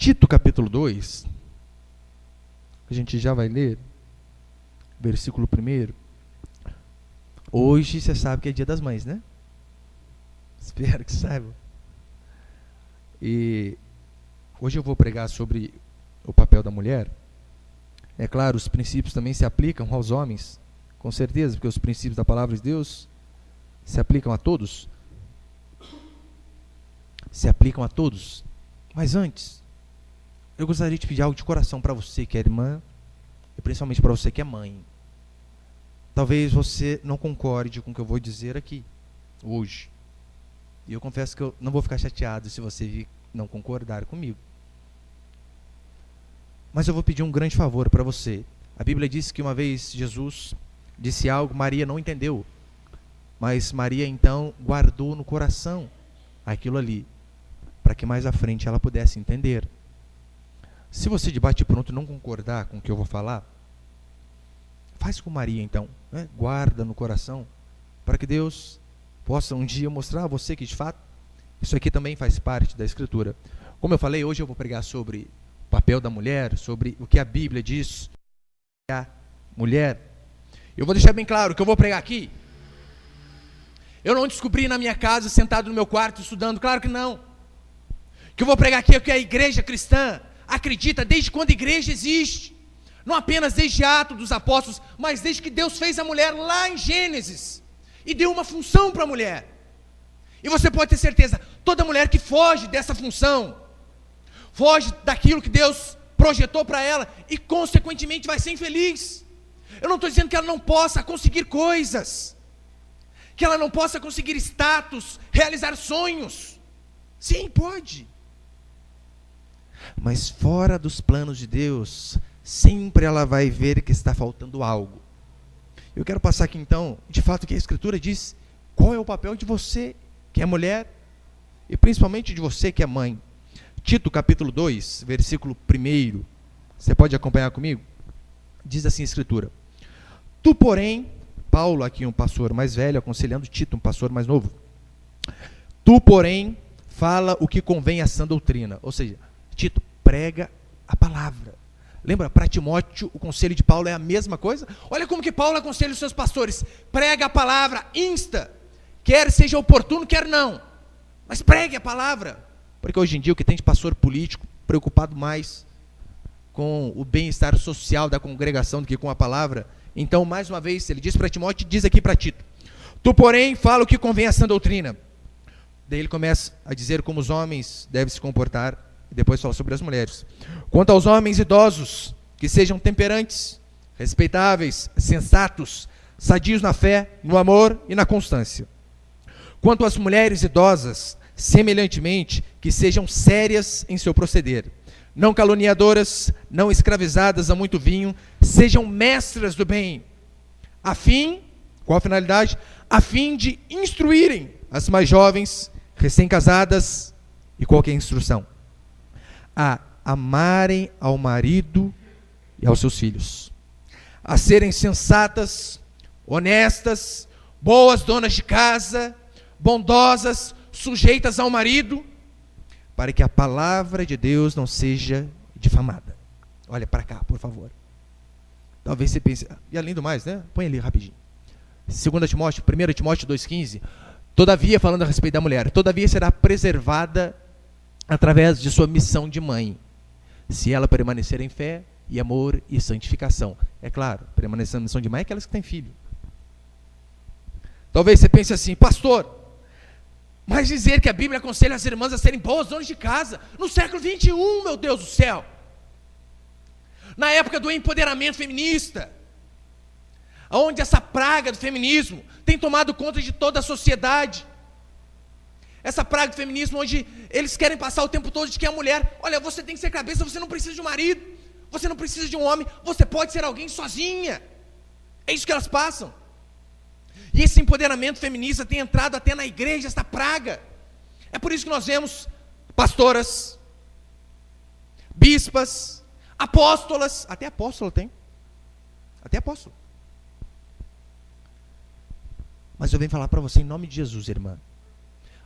Tito capítulo 2, a gente já vai ler, versículo 1. Hoje você sabe que é dia das mães, né? Espero que saiba. E hoje eu vou pregar sobre o papel da mulher. É claro, os princípios também se aplicam aos homens, com certeza, porque os princípios da palavra de Deus se aplicam a todos. Se aplicam a todos. Mas antes, eu gostaria de pedir algo de coração para você que é irmã, e principalmente para você que é mãe. Talvez você não concorde com o que eu vou dizer aqui, hoje. E eu confesso que eu não vou ficar chateado se você não concordar comigo. Mas eu vou pedir um grande favor para você. A Bíblia diz que uma vez Jesus disse algo, Maria não entendeu. Mas Maria então guardou no coração aquilo ali, para que mais à frente ela pudesse entender. Se você de bate-pronto não concordar com o que eu vou falar, faz com Maria então, né? Guarda no coração, para que Deus possa um dia mostrar a você que de fato isso aqui também faz parte da Escritura. Como eu falei, hoje eu vou pregar sobre o papel da mulher, sobre o que a Bíblia diz a mulher. Eu vou deixar bem claro que eu vou pregar aqui. Eu não descobri na minha casa, sentado no meu quarto, estudando, claro que não. O que eu vou pregar aqui é o que a igreja cristã acredita desde quando a igreja existe. Não apenas desde Atos dos Apóstolos, mas desde que Deus fez a mulher lá em Gênesis. E deu uma função para a mulher. E você pode ter certeza, toda mulher que foge dessa função, foge daquilo que Deus projetou para ela, e consequentemente vai ser infeliz. Eu não estou dizendo que ela não possa conseguir coisas, que ela não possa conseguir status, realizar sonhos. Sim, pode. Mas fora dos planos de Deus, sempre ela vai ver que está faltando algo. Eu quero passar aqui então, de fato, que a Escritura diz qual é o papel de você, que é mulher, e principalmente de você, que é mãe. Tito capítulo 2, versículo 1, você pode acompanhar comigo? Diz assim a Escritura: Tu, porém, Paulo aqui um pastor mais velho, aconselhando Tito, um pastor mais novo. Tu, porém, fala o que convém à sã doutrina. Ou seja, Tito, prega a palavra. Lembra, para Timóteo, o conselho de Paulo é a mesma coisa? Olha como que Paulo aconselha os seus pastores. Prega a palavra, insta. Quer seja oportuno, quer não. Mas pregue a palavra. Porque hoje em dia o que tem de pastor político, preocupado mais com o bem-estar social da congregação do que com a palavra. Então, mais uma vez, ele diz para Timóteo, diz aqui para Tito: Tu, porém, fala o que convém à sã doutrina. Daí ele começa a dizer como os homens devem se comportar, e depois fala sobre as mulheres. Quanto aos homens idosos, que sejam temperantes, respeitáveis, sensatos, sadios na fé, no amor e na constância. Quanto às mulheres idosas, semelhantemente, que sejam sérias em seu proceder, não caluniadoras, não escravizadas a muito vinho, sejam mestras do bem, a fim, qual a finalidade? A fim de instruírem as mais jovens, recém-casadas, e qual que é a instrução? A amarem ao marido e aos seus filhos, a serem sensatas, honestas, boas donas de casa, bondosas, sujeitas ao marido, para que a palavra de Deus não seja difamada. Olha para cá, por favor. Talvez você pense, e além do mais, né? Põe ali rapidinho. 2 Timóteo, 1 Timóteo 2,15. Todavia, falando a respeito da mulher, todavia será preservada através de sua missão de mãe, se ela permanecer em fé e amor e santificação. É claro, permanecer na missão de mãe é aquelas que têm filho. Talvez você pense assim, pastor, mas dizer que a Bíblia aconselha as irmãs a serem boas donas de casa, no século 21, meu Deus do céu, na época do empoderamento feminista, onde essa praga do feminismo tem tomado conta de toda a sociedade, essa praga do feminismo onde eles querem passar o tempo todo de que a mulher, olha, você tem que ser cabeça, você não precisa de um marido, você não precisa de um homem, você pode ser alguém sozinha, é isso que elas passam. E esse empoderamento feminista tem entrado até na igreja, esta praga. É por isso que nós vemos pastoras, bispas, apóstolas, até apóstolo tem, até apóstolo. Mas eu venho falar para você em nome de Jesus, irmã,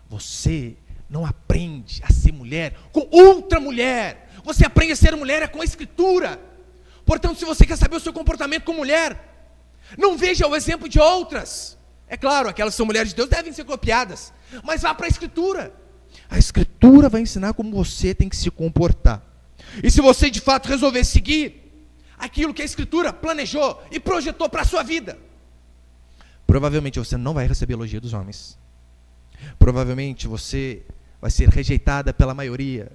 você não aprende a ser mulher com outra mulher, você aprende a ser mulher é com a Escritura. Portanto, se você quer saber o seu comportamento como mulher, não veja o exemplo de outras. É claro, aquelas que são mulheres de Deus devem ser copiadas, mas vá para a Escritura. A Escritura vai ensinar como você tem que se comportar. E se você de fato resolver seguir aquilo que a Escritura planejou e projetou para a sua vida, provavelmente você não vai receber elogio dos homens. Provavelmente você vai ser rejeitada pela maioria.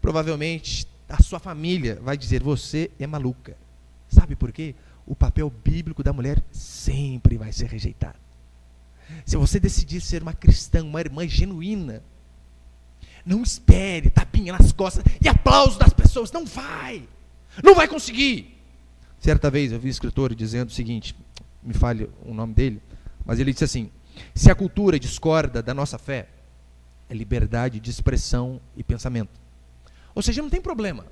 Provavelmente a sua família vai dizer, você é maluca. Sabe por quê? O papel bíblico da mulher sempre vai ser rejeitado. Se você decidir ser uma cristã, uma irmã genuína, não espere tapinha nas costas e aplausos das pessoas. Não vai conseguir. Certa vez eu vi um escritor dizendo o seguinte, me fale o nome dele, mas ele disse assim: se a cultura discorda da nossa fé, é liberdade de expressão e pensamento. Ou seja, não tem problema.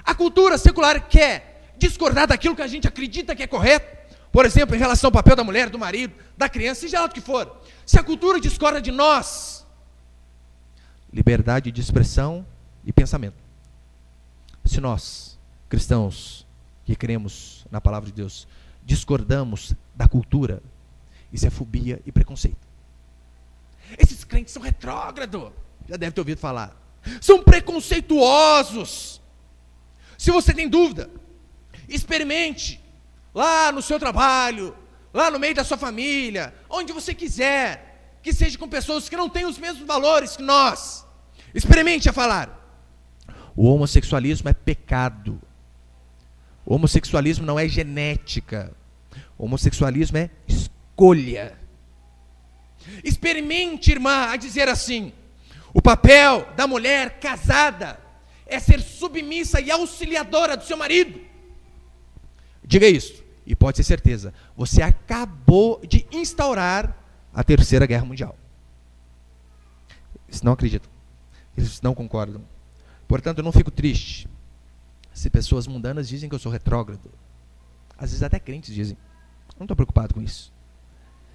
A cultura secular quer discordar daquilo que a gente acredita que é correto, por exemplo, em relação ao papel da mulher, do marido, da criança, seja lá o que for. Se a cultura discorda de nós, liberdade de expressão e pensamento. Se nós, cristãos, que cremos na palavra de Deus, discordamos da cultura, isso é fobia e preconceito. Esses crentes são retrógrados, já deve ter ouvido falar. São preconceituosos. Se você tem dúvida, experimente lá no seu trabalho, lá no meio da sua família, onde você quiser, que seja com pessoas que não têm os mesmos valores que nós. Experimente a falar: o homossexualismo é pecado. O homossexualismo não é genética. O homossexualismo é escolha. Experimente, irmã, a dizer assim: o papel da mulher casada é ser submissa e auxiliadora do seu marido. Diga isso, e pode ter certeza, você acabou de instaurar a Terceira Guerra Mundial. Eles não acreditam, eles não concordam. Portanto, eu não fico triste se pessoas mundanas dizem que eu sou retrógrado. Às vezes até crentes dizem. Eu não estou preocupado com isso.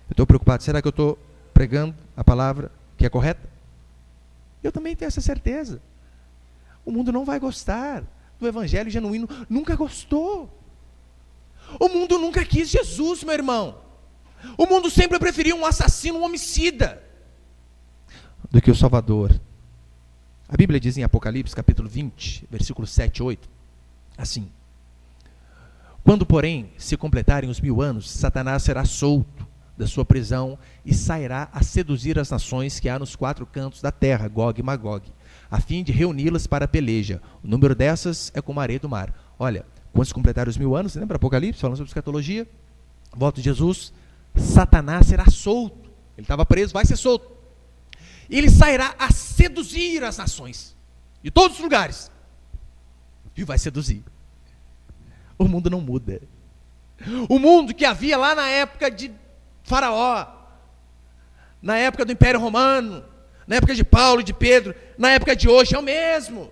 Eu estou preocupado, será que eu estou pregando a palavra que é correta? Eu também tenho essa certeza. O mundo não vai gostar do evangelho genuíno, nunca gostou. O mundo nunca quis Jesus, meu irmão. O mundo sempre preferiu um assassino, um homicida, do que o Salvador. A Bíblia diz em Apocalipse, capítulo 20, versículos 7 e 8, assim: quando, porém, se completarem os 1000 anos, Satanás será solto da sua prisão e sairá a seduzir as nações que há nos 4 cantos da terra, Gog e Magog, a fim de reuni-las para a peleja. O número dessas é como a areia do mar. Olha, quando se completarem os 1000 anos, lembra Apocalipse, falando sobre escatologia, volta de Jesus, Satanás será solto. Ele estava preso, vai ser solto. Ele sairá a seduzir as nações, de todos os lugares, e vai seduzir. O mundo não muda. O mundo que havia lá na época de Faraó, na época do Império Romano, na época de Paulo e de Pedro, na época de hoje, é o mesmo.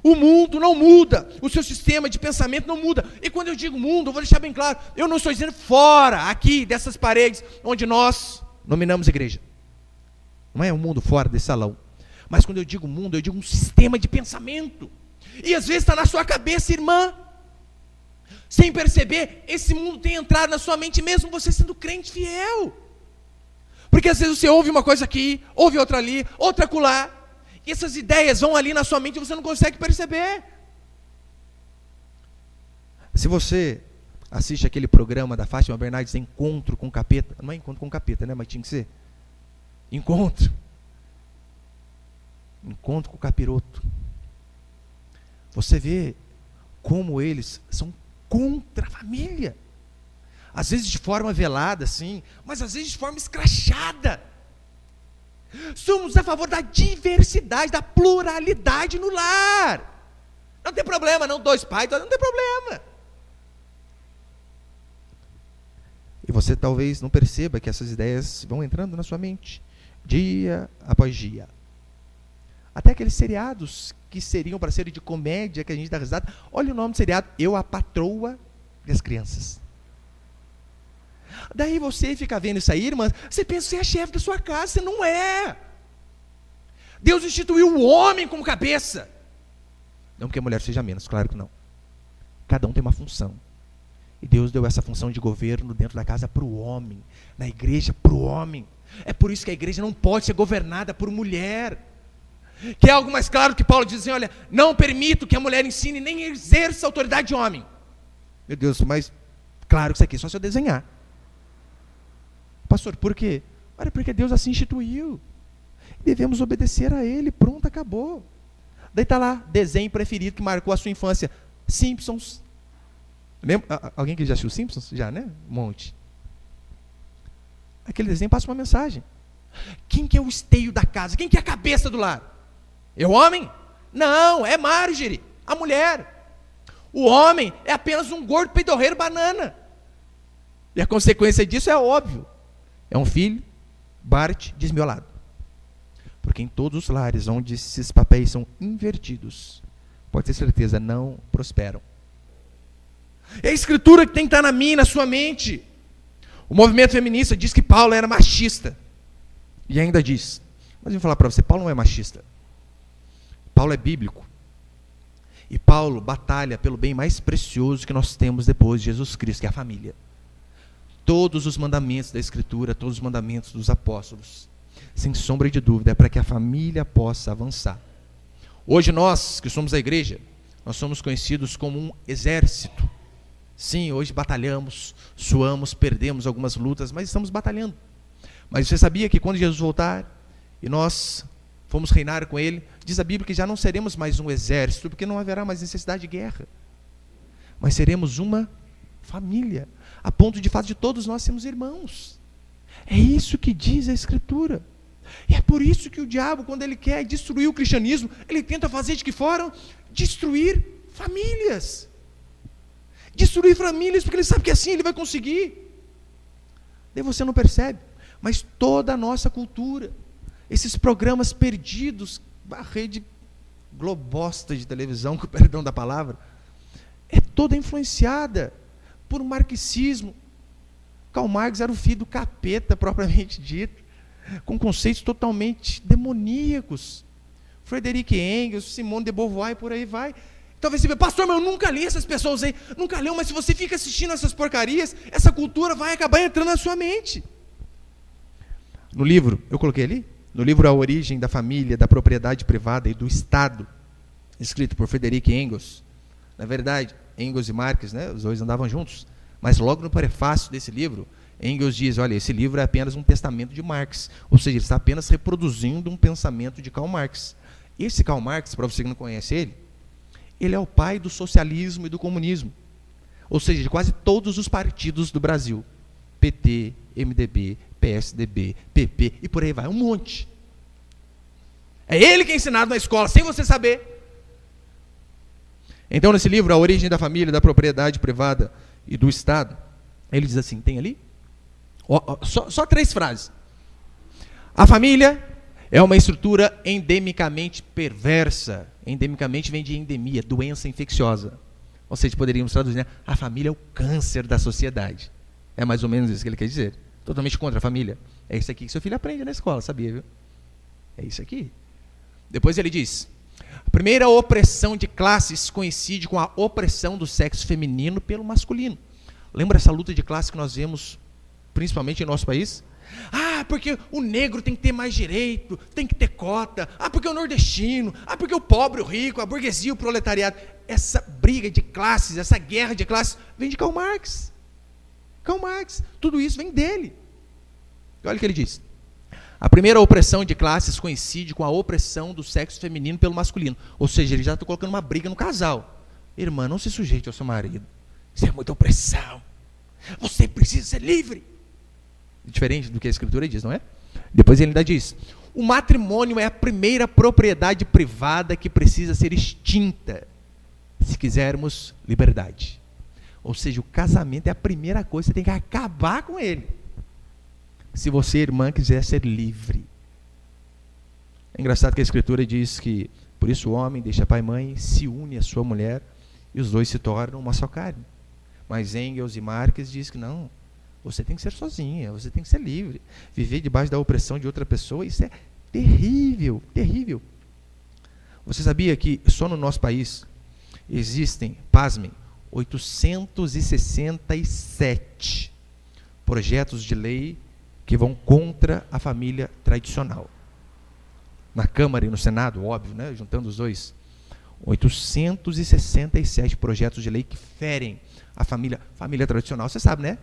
O mundo não muda, o seu sistema de pensamento não muda. E quando eu digo mundo, eu vou deixar bem claro, eu não estou dizendo fora, aqui, dessas paredes, onde nós nominamos igreja. Não é um mundo fora desse salão. Mas quando eu digo mundo, eu digo um sistema de pensamento. E às vezes está na sua cabeça, irmã. Sem perceber, esse mundo tem entrado na sua mente, mesmo você sendo crente fiel. Porque às vezes você ouve uma coisa aqui, ouve outra ali, outra acolá, e essas ideias vão ali na sua mente e você não consegue perceber. Se você assiste aquele programa da Fátima Bernardes, Encontro com o Capeta, não é Encontro com o Capeta, né? Mas tinha que ser Encontro com o Capiroto. Você vê como eles são contra a família. Às vezes de forma velada, sim, mas às vezes de forma escrachada. Somos a favor da diversidade, da pluralidade no lar. Não tem problema, não, 2 pais, não tem problema. E você talvez não perceba que essas ideias vão entrando na sua mente, dia após dia. Até aqueles seriados que seriam para serem de comédia, que a gente dá risada. Olha o nome do seriado, Eu, a Patroa das Crianças. Daí você fica vendo isso aí, irmã, você pensa que você é chefe da sua casa, você não é. Deus instituiu o homem como cabeça. Não porque a mulher seja menos, claro que não. Cada um tem uma função. E Deus deu essa função de governo dentro da casa para o homem, na igreja para o homem. É por isso que a igreja não pode ser governada por mulher. Que é algo mais claro que Paulo diz assim, olha, não permito que a mulher ensine nem exerça a autoridade de homem. Meu Deus, mas claro que isso aqui é só se eu desenhar. Pastor, por quê? Olha, porque Deus assim instituiu. Devemos obedecer a Ele, pronto, acabou. Daí está lá, desenho preferido que marcou a sua infância. Simpsons. Lembra? Alguém que já assistiu Simpsons? Já, né? Um monte. Aquele desenho passa uma mensagem. Quem que é o esteio da casa? Quem que é a cabeça do lar? É o homem? Não, é Marjorie, a mulher. O homem é apenas um gordo peidorreiro banana. E a consequência disso é óbvio. É um filho, Bart, desmiolado. Porque em todos os lares onde esses papéis são invertidos, pode ter certeza, não prosperam. É a escritura que tem que estar na minha e na sua mente. O movimento feminista diz que Paulo era machista. E ainda diz. Mas eu vou falar para você, Paulo não é machista. Paulo é bíblico. E Paulo batalha pelo bem mais precioso que nós temos depois de Jesus Cristo, que é a família. Todos os mandamentos da Escritura, todos os mandamentos dos apóstolos, sem sombra de dúvida, é para que a família possa avançar. Hoje nós, que somos a igreja, nós somos conhecidos como um exército. Sim, hoje batalhamos, suamos, perdemos algumas lutas, mas estamos batalhando. Mas você sabia que quando Jesus voltar e nós fomos reinar com Ele, diz a Bíblia que já não seremos mais um exército, porque não haverá mais necessidade de guerra, mas seremos uma família, a ponto de fato de todos nós sermos irmãos. É isso que diz a Escritura. E é por isso que o diabo, quando ele quer destruir o cristianismo, ele tenta fazer de que forma? Destruir famílias. Destruir famílias, porque ele sabe que assim ele vai conseguir. Daí você não percebe, mas toda a nossa cultura, esses programas perdidos, a rede globosta de televisão, com o perdão da palavra, é toda influenciada por um marxismo. Karl Marx era o filho do capeta, propriamente dito, com conceitos totalmente demoníacos. Frederic Engels, Simone de Beauvoir, por aí vai. Talvez você veja, pastor, mas eu nunca li essas pessoas aí. Nunca leu, mas se você fica assistindo essas porcarias, essa cultura vai acabar entrando na sua mente. No livro, eu coloquei ali, no livro A Origem da Família, da Propriedade Privada e do Estado, escrito por Frederic Engels. Na verdade, Engels e Marx, né, os dois andavam juntos, mas logo no prefácio desse livro, Engels diz, olha, esse livro é apenas um testamento de Marx, ou seja, ele está apenas reproduzindo um pensamento de Karl Marx. Esse Karl Marx, para você que não conhece ele é o pai do socialismo e do comunismo, ou seja, de quase todos os partidos do Brasil, PT, MDB, PSDB, PP, e por aí vai, um monte. É ele que é ensinado na escola, sem você saber. Então, nesse livro, A Origem da Família, da Propriedade Privada e do Estado, ele diz assim, tem ali? Só 3 frases. A família é uma estrutura endemicamente perversa. Endemicamente vem de endemia, doença infecciosa. Ou seja, poderíamos traduzir, né? A família é o câncer da sociedade. É mais ou menos isso que ele quer dizer. Totalmente contra a família. É isso aqui que seu filho aprende na escola, sabia, viu? É isso aqui. Depois ele diz, a primeira opressão de classes coincide com a opressão do sexo feminino pelo masculino. Lembra essa luta de classe que nós vemos, principalmente em nosso país? Ah, porque o negro tem que ter mais direito, tem que ter cota. Ah, porque o nordestino. Ah, porque o pobre, o rico, a burguesia, o proletariado. Essa briga de classes, essa guerra de classes, vem de Karl Marx. Karl Marx, tudo isso vem dele. Olha o que ele diz. A primeira opressão de classes coincide com a opressão do sexo feminino pelo masculino. Ou seja, ele já está colocando uma briga no casal. Irmã, não se sujeite ao seu marido. Isso é muita opressão. Você precisa ser livre. Diferente do que a Escritura diz, não é? Depois ele ainda diz, o matrimônio é a primeira propriedade privada que precisa ser extinta, se quisermos liberdade. Ou seja, o casamento é a primeira coisa, você tem que acabar com ele, se você, irmã, quiser ser livre. É engraçado que a Escritura diz que, por isso o homem deixa pai e mãe, se une à sua mulher, e os dois se tornam uma só carne. Mas Engels e Marx diz que não, você tem que ser sozinha, você tem que ser livre. Viver debaixo da opressão de outra pessoa, isso é terrível, terrível. Você sabia que só no nosso país existem, pasmem, 867 projetos de lei que vão contra a família tradicional? Na Câmara e no Senado, óbvio, né? Juntando os dois. 867 projetos de lei que ferem a família tradicional. Você sabe, né?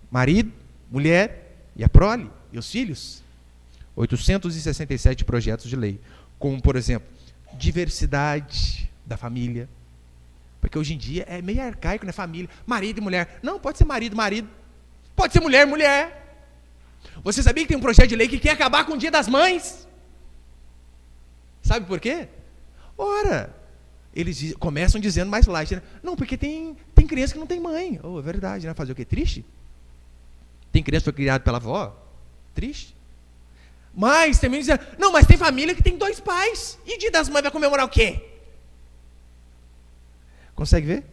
Marido, mulher e a prole e os filhos. 867 projetos de lei. Como, por exemplo, diversidade da família. Porque hoje em dia é meio arcaico, né? Família, marido e mulher. Não, pode ser marido. Pode ser mulher. Você sabia que tem um projeto de lei que quer acabar com o Dia das Mães? Sabe por quê? Ora, eles começam dizendo mais light, né? Não, porque tem criança que não tem mãe. Oh, é verdade, né? Fazer o quê? Triste? Tem criança que foi criada pela avó? Triste. Mas também dizendo, não, mas tem família que tem 2 pais. E Dia das Mães vai comemorar o quê? Consegue ver?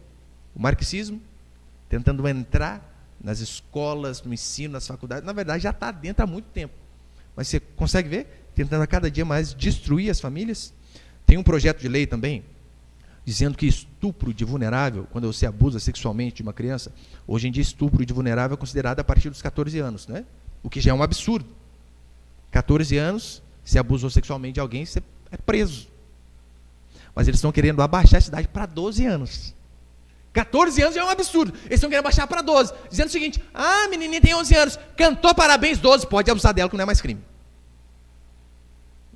O marxismo tentando entrar nas escolas, no ensino, nas faculdades. Na verdade, já está dentro há muito tempo. Mas você consegue ver? Tentando a cada dia mais destruir as famílias. Tem um projeto de lei também, dizendo que estupro de vulnerável, quando você abusa sexualmente de uma criança, hoje em dia estupro de vulnerável é considerado a partir dos 14 anos, né? O que já é um absurdo. 14 anos, se abusou sexualmente de alguém, você é preso. Mas eles estão querendo abaixar essa idade para 12 anos. 14 anos já é um absurdo. Eles estão querendo abaixar para 12. Dizendo o seguinte, a menininha tem 11 anos, cantou parabéns, 12, pode abusar dela que não é mais crime.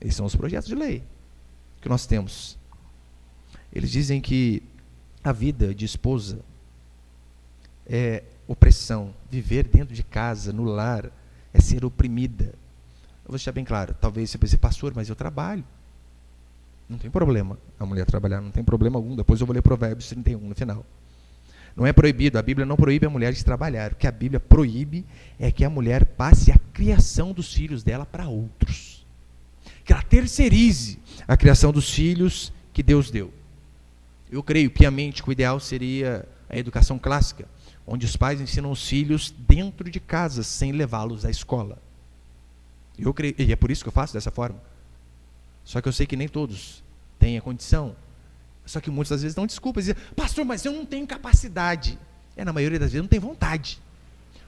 Esses são os projetos de lei que nós temos. Eles dizem que a vida de esposa é opressão. Viver dentro de casa, no lar, é ser oprimida. Eu vou deixar bem claro, talvez você pense, pastor, mas eu trabalho. Não tem problema a mulher trabalhar, não tem problema algum. Depois eu vou ler Provérbios 31 no final. Não é proibido, a Bíblia não proíbe a mulher de trabalhar. O que a Bíblia proíbe é que a mulher passe a criação dos filhos dela para outros. Que ela terceirize a criação dos filhos que Deus deu. Eu creio piamente que o ideal seria a educação clássica, onde os pais ensinam os filhos dentro de casa, sem levá-los à escola. Eu creio, e é por isso que eu faço dessa forma. Só que eu sei que nem todos têm a condição. Só que muitas das vezes dão desculpas, dizem, pastor, mas eu não tenho capacidade. Na maioria das vezes não tem vontade.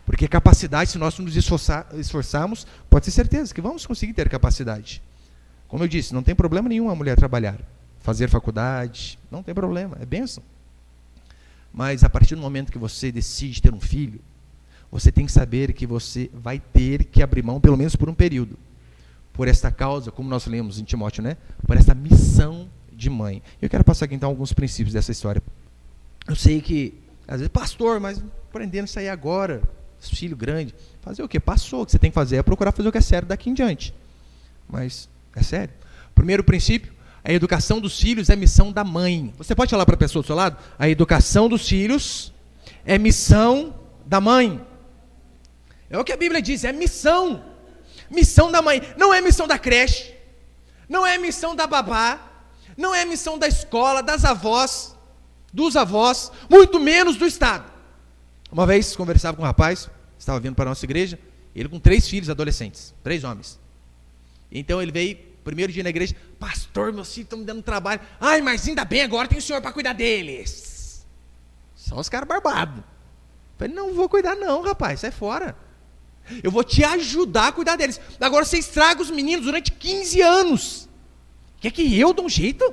Porque capacidade, se nós nos esforçarmos, pode ter certeza que vamos conseguir ter capacidade. Como eu disse, não tem problema nenhum a mulher trabalhar, fazer faculdade, não tem problema, é bênção. Mas a partir do momento que você decide ter um filho, você tem que saber que você vai ter que abrir mão, pelo menos por um período, por esta causa, como nós lemos em Timóteo, né? Por esta missão de mãe. Eu quero passar aqui então alguns princípios dessa história. Eu sei que, às vezes, pastor, mas aprendendo isso aí agora, filho grande, fazer o quê? Passou, o que você tem que fazer é procurar fazer o que é sério daqui em diante. Mas é sério. Primeiro princípio, a educação dos filhos é missão da mãe. Você pode falar para a pessoa do seu lado? A educação dos filhos é missão da mãe. É o que a Bíblia diz, é missão. Missão da mãe. Não é missão da creche, não é missão da babá, não é missão da escola, das avós, dos avós, muito menos do Estado. Uma vez conversava com um rapaz, estava vindo para a nossa igreja, ele com 3 filhos adolescentes, 3 homens. Então ele veio, primeiro dia na igreja, pastor, meus filhos estão me dando trabalho. Ai, mas ainda bem, agora tem o senhor para cuidar deles. Só os caras barbados. Eu falei, não vou cuidar não, rapaz, sai fora. Eu vou te ajudar a cuidar deles. Agora você estraga os meninos durante 15 anos. Quer que eu dou um jeito?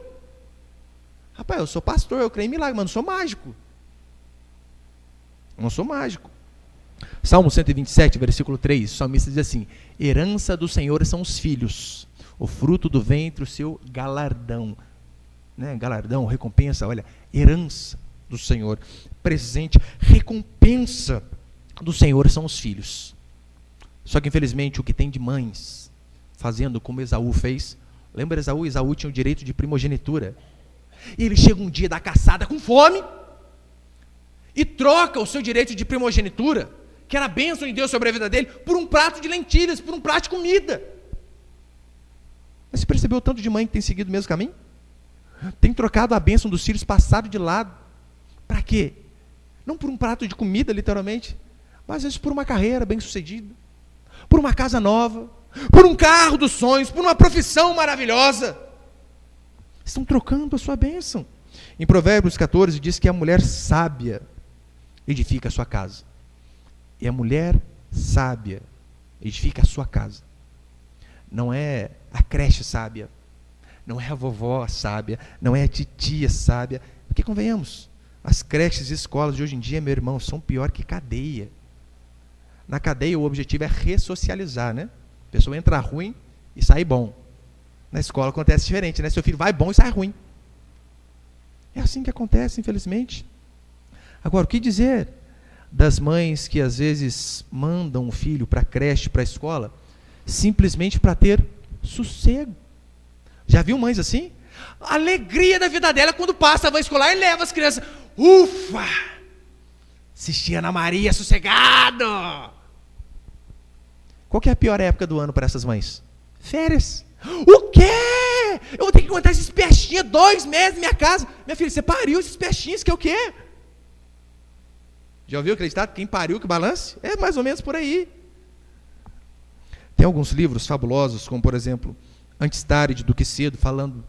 Rapaz, eu sou pastor, eu creio em milagre, mas não sou mágico. Eu não sou mágico. Salmo 127, versículo 3, o salmista diz assim, herança do Senhor são os filhos, o fruto do ventre, o seu galardão. Né? Galardão, recompensa, olha, herança do Senhor, presente, recompensa do Senhor são os filhos. Só que infelizmente o que tem de mães, fazendo como Esaú fez, lembra Esaú? Esaú tinha o direito de primogenitura. E ele chega um dia da caçada com fome, e troca o seu direito de primogenitura, que era a bênção de Deus sobre a vida dele, por um prato de lentilhas, por um prato de comida. Mas você percebeu o tanto de mãe que tem seguido o mesmo caminho? Tem trocado a bênção dos filhos, passado de lado. Para quê? Não por um prato de comida, literalmente, mas às vezes por uma carreira bem-sucedida, por uma casa nova, por um carro dos sonhos, por uma profissão maravilhosa. Estão trocando a sua bênção. Em Provérbios 14 diz que a mulher sábia edifica a sua casa. E a mulher sábia edifica a sua casa. Não é a creche sábia, não é a vovó sábia, não é a titia sábia. Porque convenhamos, as creches e escolas de hoje em dia, meu irmão, são pior que cadeia. Na cadeia o objetivo é ressocializar, né? A pessoa entra ruim e sai bom. Na escola acontece diferente, né? Seu filho vai bom e sai ruim. É assim que acontece, infelizmente. Agora, o que dizer das mães que às vezes mandam o filho para a creche, para a escola, simplesmente para ter sossego? Já viu mães assim? A alegria da vida dela quando passa a van escolar e leva as crianças. Ufa! Assistir Ana Maria sossegado! Qual que é a pior época do ano para essas mães? Férias. O quê? Eu vou ter que aguentar esses peixinhos 2 meses na minha casa. Minha filha, você pariu esses peixinhos, que é o quê? Já ouviu aquele ditado? Quem pariu que balance? É mais ou menos por aí. Tem alguns livros fabulosos, como por exemplo, Antes tarde do que cedo, falando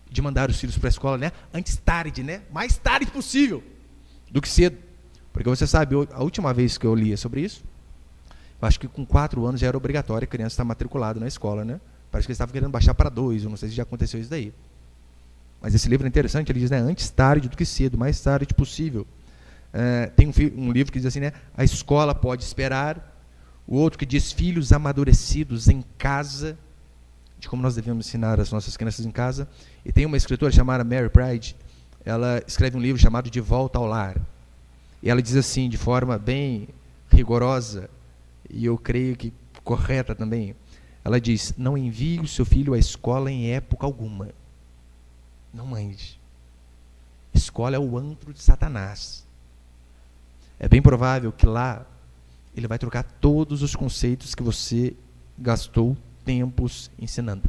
de mandar os filhos para a escola, né? Antes tarde, né? Mais tarde possível do que cedo. Porque você sabe, a última vez que eu lia sobre isso, eu acho que com 4 anos já era obrigatório a criança estar matriculada na escola, né? Parece que eles estavam querendo baixar para 2, eu não sei se já aconteceu isso daí. Mas esse livro é interessante, ele diz, né? Antes tarde do que cedo, mais tarde possível. Tem um livro que diz assim, né? A escola pode esperar. O outro que diz, filhos amadurecidos em casa, de como nós devemos ensinar as nossas crianças em casa. E tem uma escritora chamada Mary Pride, ela escreve um livro chamado De Volta ao Lar. E ela diz assim, de forma bem rigorosa, e eu creio que correta também, ela diz, não envie o seu filho à escola em época alguma. Não mande. Escola é o antro de Satanás. É bem provável que lá ele vai trocar todos os conceitos que você gastou tempos ensinando.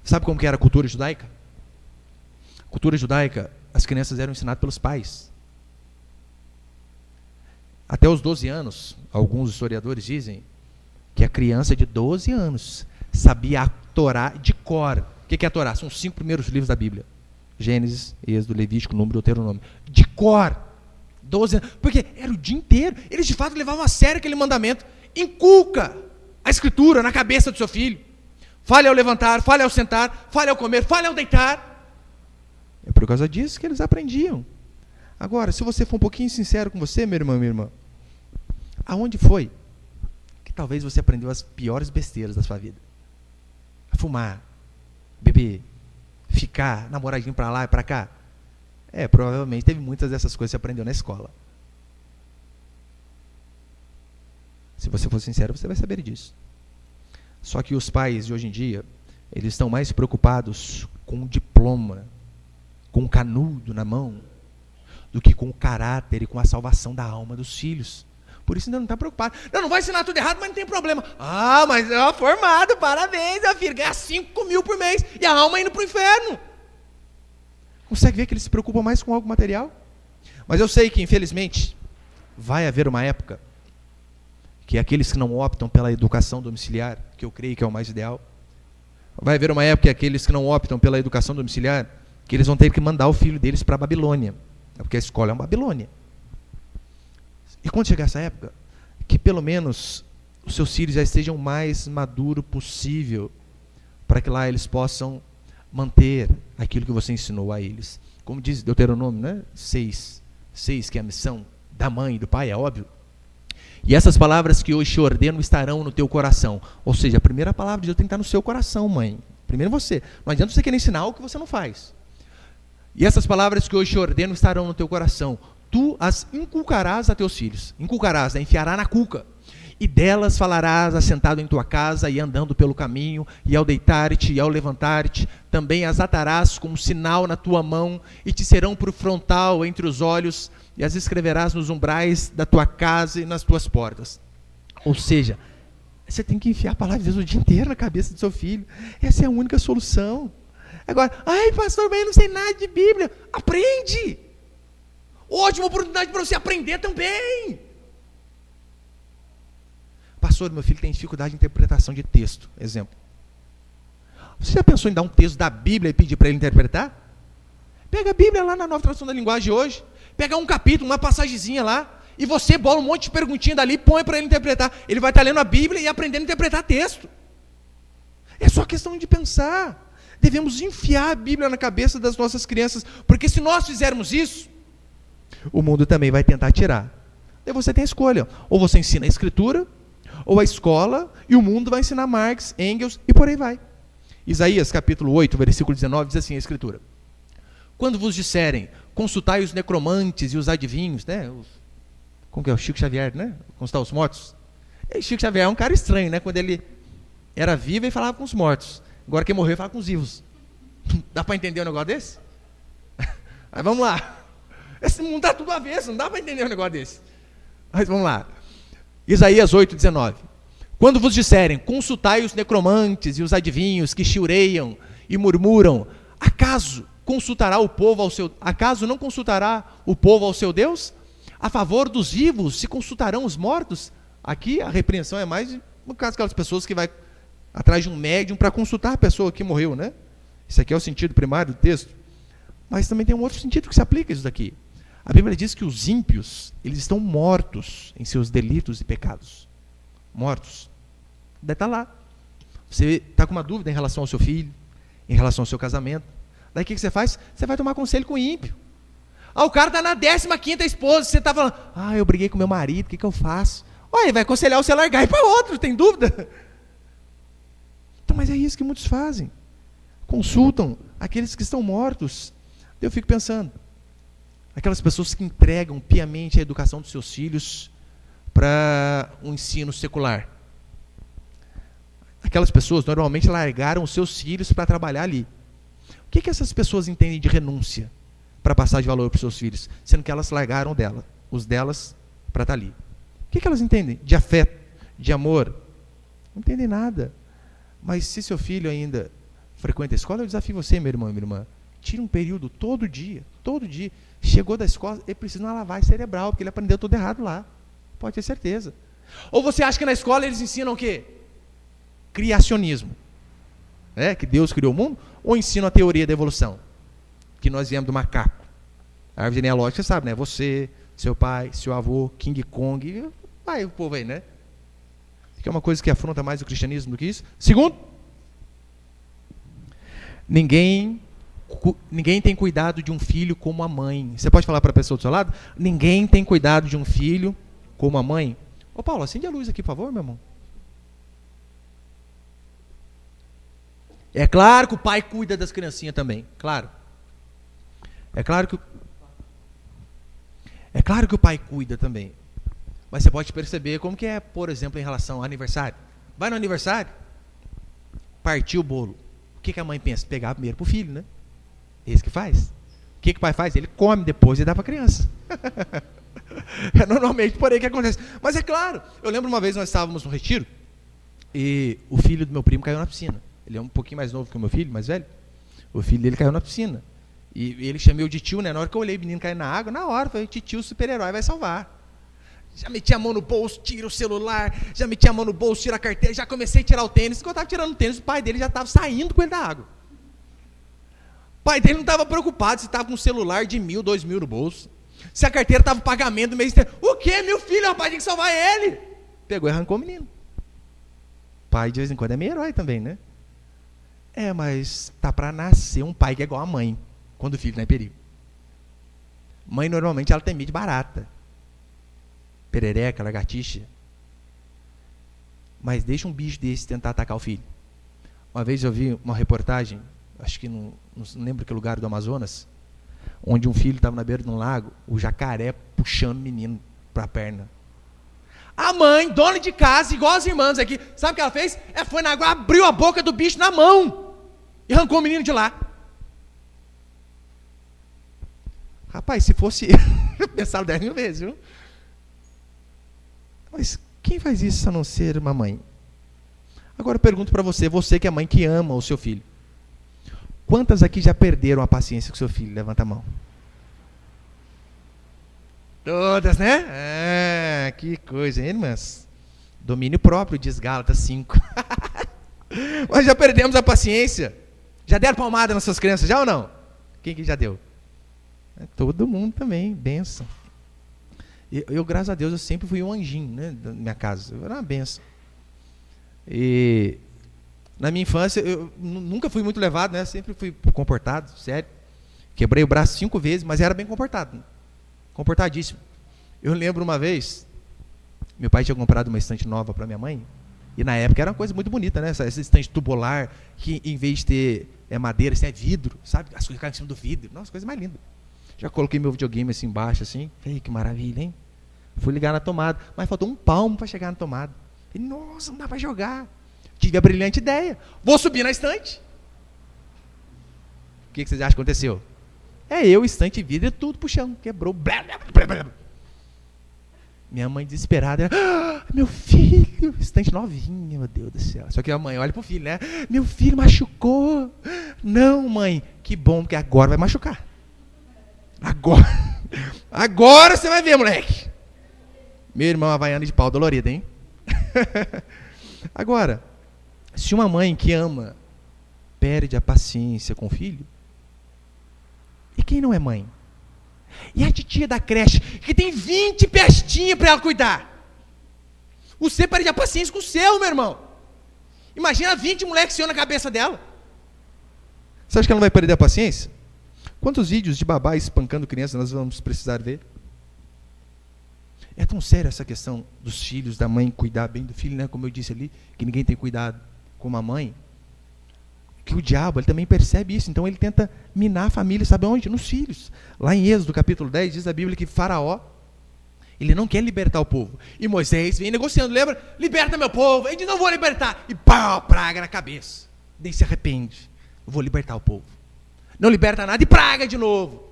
Sabe como que era a cultura judaica? A cultura judaica, as crianças eram ensinadas pelos pais. Até os 12 anos, alguns historiadores dizem que a criança de 12 anos sabia a Torá de cor. O que é a Torá? São os 5 primeiros livros da Bíblia. Gênesis, Êxodo, Levítico, Número, Deuteronômio. De cor. 12 anos. Porque era o dia inteiro. Eles de fato levavam a sério aquele mandamento. Inculca a escritura na cabeça do seu filho. Fale ao levantar, fale ao sentar, fale ao comer, fale ao deitar. É por causa disso que eles aprendiam. Agora, se você for um pouquinho sincero com você, meu irmão, minha irmã, aonde foi que talvez você aprendeu as piores besteiras da sua vida? Fumar, beber, ficar, namoradinho para lá e para cá? Provavelmente teve muitas dessas coisas que você aprendeu na escola. Se você for sincero, você vai saber disso. Só que os pais de hoje em dia, eles estão mais preocupados com o diploma, com o canudo na mão, do que com o caráter e com a salvação da alma dos filhos. Por isso ainda não está preocupado. Não vai ensinar tudo errado, mas não tem problema. Mas formado, parabéns, meu filho, ganha 5 mil por mês, e a alma indo para o inferno. Consegue ver que eles se preocupam mais com algo material? Mas eu sei que, infelizmente, vai haver uma época que aqueles que não optam pela educação domiciliar, que eu creio que é o mais ideal, vai haver uma época que aqueles que não optam pela educação domiciliar, que eles vão ter que mandar o filho deles para a Babilônia, porque a escola é uma Babilônia. E quando chegar essa época, que pelo menos os seus filhos já estejam o mais maduro possível, para que lá eles possam manter aquilo que você ensinou a eles. Como diz Deuteronômio, né? 6, que é a missão da mãe e do pai, é óbvio. E essas palavras que hoje te ordeno estarão no teu coração. Ou seja, a primeira palavra de Deus tem que estar no seu coração, mãe. Primeiro você. Não adianta você querer ensinar algo que você não faz. E essas palavras que hoje te ordeno estarão no teu coração. Tu as inculcarás a teus filhos. Inculcarás, né? Enfiará na cuca. E delas falarás assentado em tua casa e andando pelo caminho, e ao deitar-te e ao levantar-te, também as atarás como sinal na tua mão, e te serão por frontal entre os olhos, e as escreverás nos umbrais da tua casa e nas tuas portas. Ou seja, você tem que enfiar a palavra de Deus o dia inteiro na cabeça do seu filho. Essa é a única solução. Agora, pastor, mas eu não sei nada de Bíblia. Aprende! Ótima oportunidade para você aprender também. Pastor, meu filho tem dificuldade de interpretação de texto. Exemplo. Você já pensou em dar um texto da Bíblia e pedir para ele interpretar? Pega a Bíblia lá na Nova Tradução da Linguagem hoje, pega um capítulo, uma passagenzinha lá, e você bola um monte de perguntinha dali e põe para ele interpretar. Ele vai estar lendo a Bíblia e aprendendo a interpretar texto. É só questão de pensar. Devemos enfiar a Bíblia na cabeça das nossas crianças, porque se nós fizermos isso, o mundo também vai tentar tirar. Daí você tem a escolha, ou você ensina a Escritura, ou a escola, e o mundo vai ensinar Marx, Engels, e por aí vai. Isaías capítulo 8, versículo 19, diz assim a Escritura: quando vos disserem, consultai os necromantes e os adivinhos, né? Como que é o Chico Xavier, né? Consultar os mortos. E Chico Xavier é um cara estranho, né? Quando ele era vivo, ele falava com os mortos. Agora que morreu, ele fala com os vivos. Dá para entender um negócio desse? Mas vamos lá. Esse mundo está tudo avesso, não dá para entender um negócio desse. Mas vamos lá. Isaías 8, 19. Quando vos disserem, consultai os necromantes e os adivinhos que chiureiam e murmuram, acaso não consultará o povo ao seu Deus? A favor dos vivos se consultarão os mortos? Aqui a repreensão é mais no caso daquelas pessoas que vai atrás de um médium para consultar a pessoa que morreu, né? Isso aqui é o sentido primário do texto. Mas também tem um outro sentido que se aplica a isso daqui. A Bíblia diz que os ímpios, eles estão mortos em seus delitos e pecados. Mortos. Deve estar lá. Você está com uma dúvida em relação ao seu filho, em relação ao seu casamento. Daí o que você faz? Você vai tomar conselho com o ímpio. O cara está na 15ª esposa, você está falando, eu briguei com meu marido, o que eu faço? Ele vai aconselhar você a largar e ir para outro, tem dúvida? Então, mas é isso que muitos fazem. Consultam aqueles que estão mortos. Eu fico pensando, aquelas pessoas que entregam piamente a educação dos seus filhos para um ensino secular. Aquelas pessoas normalmente largaram os seus filhos para trabalhar ali. O que essas pessoas entendem de renúncia para passar de valor para os seus filhos, sendo que elas largaram os delas para estar ali? O que elas entendem de afeto, de amor? Não entendem nada. Mas se seu filho ainda frequenta a escola, eu desafio você, meu irmão e minha irmã, tira um período todo dia, chegou da escola, ele precisa de uma lavagem cerebral, porque ele aprendeu tudo errado lá, pode ter certeza. Ou você acha que na escola eles ensinam o quê? Criacionismo, que Deus criou o mundo, ou ensinam a teoria da evolução, que nós viemos do macaco. A árvore genealógica, você sabe, né? Você, seu pai, seu avô, King Kong, vai o povo aí, né? Que é uma coisa que afronta mais o cristianismo do que isso. Segundo, ninguém tem cuidado de um filho como a mãe. Você pode falar para a pessoa do seu lado? Ninguém tem cuidado de um filho como a mãe. Paulo, acende a luz aqui, por favor, meu irmão. É claro que o pai cuida das criancinhas também, claro. É claro que o pai cuida também. Mas você pode perceber como que é, por exemplo, em relação ao aniversário. Vai no aniversário, partiu o bolo. O que a mãe pensa? Pegar primeiro para o filho, né? Esse que faz. O que o pai faz? Ele come depois e dá para a criança. É normalmente por aí que acontece. Mas é claro, eu lembro uma vez nós estávamos no retiro e o filho do meu primo caiu na piscina. Ele é um pouquinho mais novo que o meu filho, mais velho. O filho dele caiu na piscina. E ele chamou de tio, né? Na hora que eu olhei o menino cair na água, na hora, falei, tio, super-herói, vai salvar. Já meti a mão no bolso, tira o celular, já meti a mão no bolso, tira a carteira, já comecei a tirar o tênis. Quando eu estava tirando o tênis, o pai dele já estava saindo com ele da água. O pai dele não estava preocupado se estava com um celular de 1.000, 2.000 no bolso. Se a carteira estava pagamento do mês inteiro. O quê, meu filho? Rapaz, tem que salvar ele. Pegou e arrancou o menino. O pai, de vez em quando, é meio herói também, né? Mas tá para nascer um pai que é igual a mãe, quando o filho está em perigo. Mãe, normalmente, ela tem medo de barata. Perereca, lagartixa. Mas deixa um bicho desse tentar atacar o filho. Uma vez eu vi uma reportagem, acho que não lembro que lugar do Amazonas, onde um filho estava na beira de um lago, o jacaré puxando o menino para a perna. A mãe, dona de casa, igual as irmãs aqui, sabe o que ela fez? Foi na água, abriu a boca do bicho na mão e arrancou o menino de lá. Rapaz, se fosse eu, pensava 10 mil vezes, viu? Mas quem faz isso a não ser uma mãe? Agora eu pergunto para você que é mãe que ama o seu filho. Quantas aqui já perderam a paciência com o seu filho? Levanta a mão. Todas, né? Que coisa, hein, irmãs? Domínio próprio, diz Gálatas 5. Mas já perdemos a paciência. Já deram palmada nas suas crianças, já ou não? Quem que já deu? Todo mundo também, benção. Eu, graças a Deus, eu sempre fui um anjinho, né, da minha casa. Eu era uma benção. E na minha infância, eu nunca fui muito levado, né? Sempre fui comportado, sério. Quebrei o braço 5 vezes, mas era bem comportado. Comportadíssimo. Eu lembro uma vez, meu pai tinha comprado uma estante nova para minha mãe, e na época era uma coisa muito bonita, né? Essa estante tubular, que em vez de ter madeira, isso é vidro, sabe? As coisas ficavam em cima do vidro. Nossa, coisa mais linda. Já coloquei meu videogame assim embaixo, assim. Ei, que maravilha, hein? Fui ligar na tomada, mas faltou 1 palmo para chegar na tomada. Falei, nossa, não dá para jogar. Tive a brilhante ideia. Vou subir na estante. O que vocês acham que aconteceu? Estante de vidro, tudo pro chão. Quebrou. Blá, blá, blá, blá. Minha mãe desesperada. Meu filho, estante novinha, meu Deus do céu. Só que a mãe olha pro filho, né? Meu filho machucou. Não, mãe. Que bom, porque agora vai machucar. Agora você vai ver, moleque. Meu irmão havaiano de pau dolorido, hein? Agora, se uma mãe que ama perde a paciência com o filho, e quem não é mãe? E a titia da creche, que tem 20 pestinhas para ela cuidar? Você perde a paciência com o seu, meu irmão. Imagina 20 moleques seu na cabeça dela. Você acha que ela não vai perder a paciência? Quantos vídeos de babá espancando crianças nós vamos precisar ver? É tão séria essa questão dos filhos, da mãe cuidar bem do filho, né? Como eu disse ali, que ninguém tem cuidado como a mãe, que o diabo ele também percebe isso, então ele tenta minar a família, sabe onde? Nos filhos. Lá em Êxodo capítulo 10, diz a Bíblia que Faraó, ele não quer libertar o povo. E Moisés vem negociando, lembra? Liberta meu povo. Ele diz, não vou libertar. E pá, praga na cabeça. Daí se arrepende. Eu vou libertar o povo. Não liberta nada e praga de novo.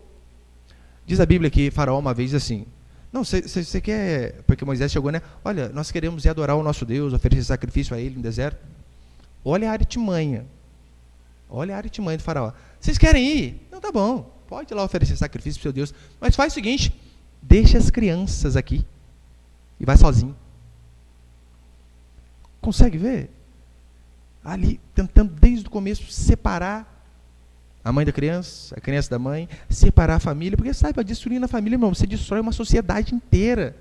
Diz a Bíblia que Faraó uma vez assim, não, você quer, porque Moisés chegou, né? Olha, nós queremos ir adorar o nosso Deus, oferecer sacrifício a ele no deserto. Olha a artimanha. Olha a artimanha do Faraó. Vocês querem ir? Não, tá bom. Pode ir lá oferecer sacrifício para o seu Deus. Mas faz o seguinte, deixa as crianças aqui e vai sozinho. Consegue ver? Ali, tentando desde o começo separar a mãe da criança, a criança da mãe, separar a família, porque sabe, para destruir na família, meu irmão, você destrói uma sociedade inteira.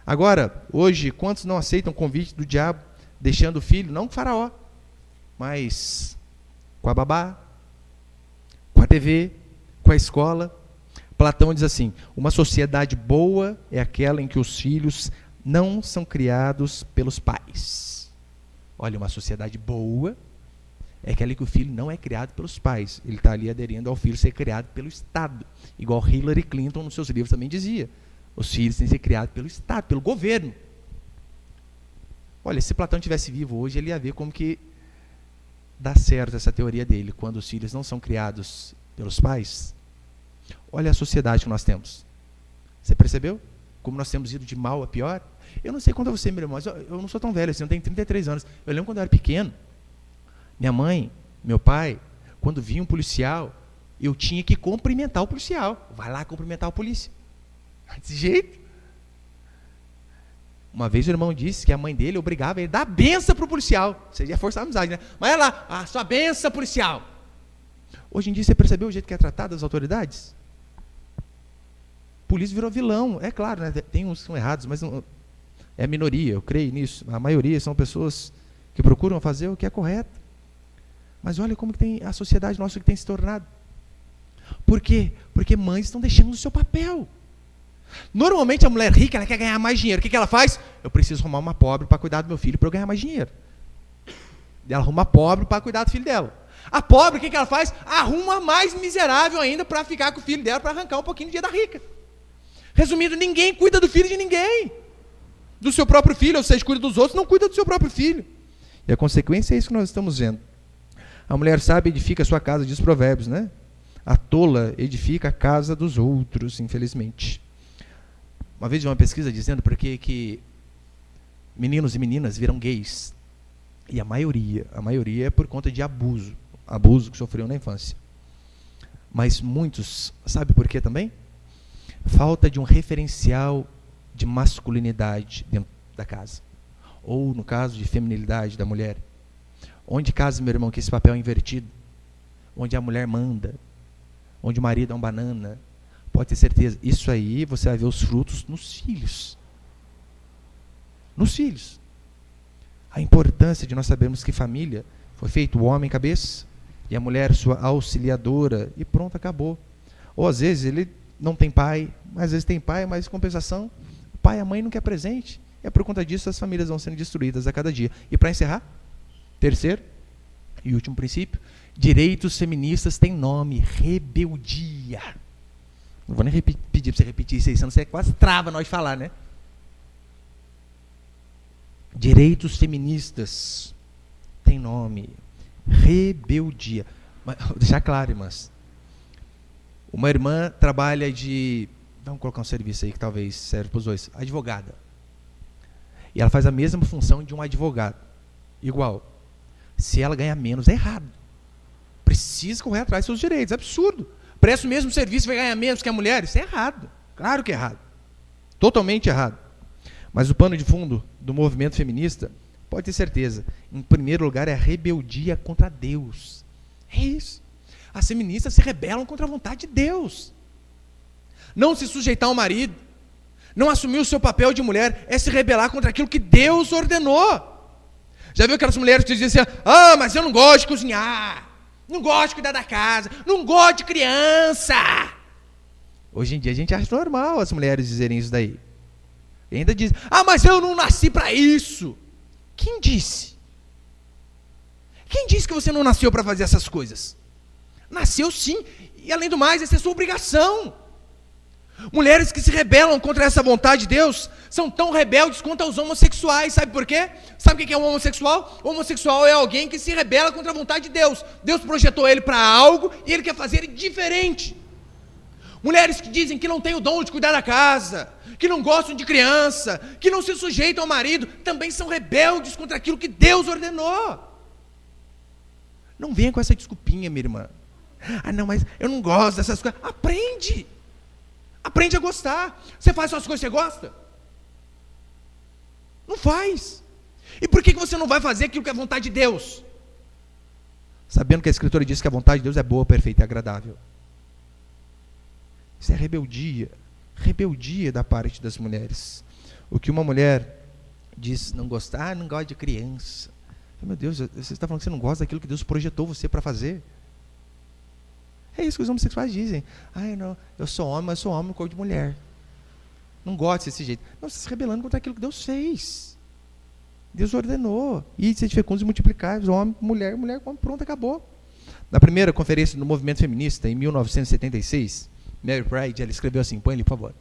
Agora, hoje, quantos não aceitam o convite do diabo, deixando o filho, não com o Faraó, mas com a babá, com a TV, com a escola? Platão diz assim, uma sociedade boa é aquela em que os filhos não são criados pelos pais. Olha, uma sociedade boa é aquela em que o filho não é criado pelos pais. Ele está ali aderindo ao filho ser criado pelo Estado. Igual Hillary Clinton nos seus livros também dizia. Os filhos têm que ser criados pelo Estado, pelo governo. Olha, se Platão estivesse vivo hoje, ele ia ver como que dá certo essa teoria dele, quando os filhos não são criados pelos pais. Olha a sociedade que nós temos. Você percebeu? Como nós temos ido de mal a pior? Eu não sei quanto a você, meu irmão, mas eu não sou tão velho assim, eu tenho 33 anos. Eu lembro quando eu era pequeno, minha mãe, meu pai, quando vinha um policial, eu tinha que cumprimentar o policial. Vai lá cumprimentar o polícia. Desse jeito. Uma vez o irmão disse que a mãe dele obrigava ele a dar benção para o policial. Seria forçar a amizade, né? Mas olha lá, a sua benção policial. Hoje em dia você percebeu o jeito que é tratado as autoridades? A polícia virou vilão. É claro, né? Tem uns que são errados, mas não, é a minoria, eu creio nisso. A maioria são pessoas que procuram fazer o que é correto. Mas olha como que tem a sociedade nossa que tem se tornado. Por quê? Porque mães estão deixando o seu papel. Normalmente a mulher rica, ela quer ganhar mais dinheiro. O que ela faz? Eu preciso arrumar uma pobre para cuidar do meu filho para eu ganhar mais dinheiro. Ela arruma pobre para cuidar do filho dela. A pobre, o que ela faz? Arruma mais miserável ainda para ficar com o filho dela, para arrancar um pouquinho do dia da rica. Resumindo, ninguém cuida do filho de ninguém. Do seu próprio filho, ou seja, cuida dos outros, não cuida do seu próprio filho. E a consequência é isso que nós estamos vendo. A mulher sábia edifica a sua casa, diz Provérbios, né? A tola edifica a casa dos outros, infelizmente. Uma vez vi uma pesquisa dizendo por que meninos e meninas viram gays. E a maioria é por conta de abuso que sofriam na infância. Mas muitos, sabe por quê também? Falta de um referencial de masculinidade dentro da casa. Ou, no caso, de feminilidade da mulher. Onde casa, meu irmão, que esse papel é invertido? Onde a mulher manda, onde o marido é um banana, pode ter certeza, isso aí você vai ver os frutos nos filhos. Nos filhos. A importância de nós sabermos que família foi feito o homem cabeça e a mulher sua auxiliadora e pronto, acabou. Ou às vezes ele não tem pai, mas às vezes tem pai, mas em compensação, o pai e a mãe não quer presente. É por conta disso as famílias vão sendo destruídas a cada dia. E para encerrar, terceiro e último princípio, direitos feministas têm nome: rebeldia. Não vou nem pedir para você repetir isso aí, senão você quase trava nós de falar, né? Direitos feministas têm nome: rebeldia. Mas, vou deixar claro, irmãs. Uma irmã trabalha de... Vamos colocar um serviço aí que talvez serve para os dois. Advogada. E ela faz a mesma função de um advogado. Igual. Se ela ganhar menos, é errado. Precisa correr atrás dos seus direitos. É absurdo. Presta o mesmo serviço e vai ganhar menos que a mulher. Isso é errado. Claro que é errado. Totalmente errado. Mas o pano de fundo do movimento feminista, pode ter certeza, em primeiro lugar é a rebeldia contra Deus. É isso. As feministas se rebelam contra a vontade de Deus. Não se sujeitar ao marido, não assumir o seu papel de mulher, é se rebelar contra aquilo que Deus ordenou. Já viu aquelas mulheres que dizem assim: ah, mas eu não gosto de cozinhar, não gosto de cuidar da casa, não gosto de criança. Hoje em dia a gente acha normal as mulheres dizerem isso daí. E ainda diz: ah, mas eu não nasci para isso. Quem disse? Quem disse que você não nasceu para fazer essas coisas? Nasceu sim, e além do mais, essa é sua obrigação. Mulheres que se rebelam contra essa vontade de Deus são tão rebeldes quanto os homossexuais. Sabe por quê? Sabe o que é um homossexual? O homossexual é alguém que se rebela contra a vontade de Deus. Deus projetou ele para algo e ele quer fazer diferente. Mulheres que dizem que não têm o dom de cuidar da casa, que não gostam de criança, que não se sujeitam ao marido, também são rebeldes contra aquilo que Deus ordenou. Não venha com essa desculpinha, minha irmã. Ah, não, mas eu não gosto dessas coisas. Aprende. Aprende a gostar. Você faz só as coisas que você gosta? Não faz. E por que você não vai fazer aquilo que é vontade de Deus? Sabendo que a Escritura diz que a vontade de Deus é boa, perfeita e agradável. Isso é rebeldia. Rebeldia da parte das mulheres. O que uma mulher diz não gostar, não gosta de criança. Meu Deus, você está falando que você não gosta daquilo que Deus projetou você para fazer? É isso que os homossexuais dizem. Ai, não, eu sou homem, mas sou homem no corpo de mulher. Não gosto desse jeito. Não, você está se rebelando contra aquilo que Deus fez. Deus ordenou. E ser fecundos e multiplicáveis. Homem, mulher, pronto, acabou. Na primeira conferência do movimento feminista, em 1976, Mary Pride, ela escreveu assim, põe ali, por favor.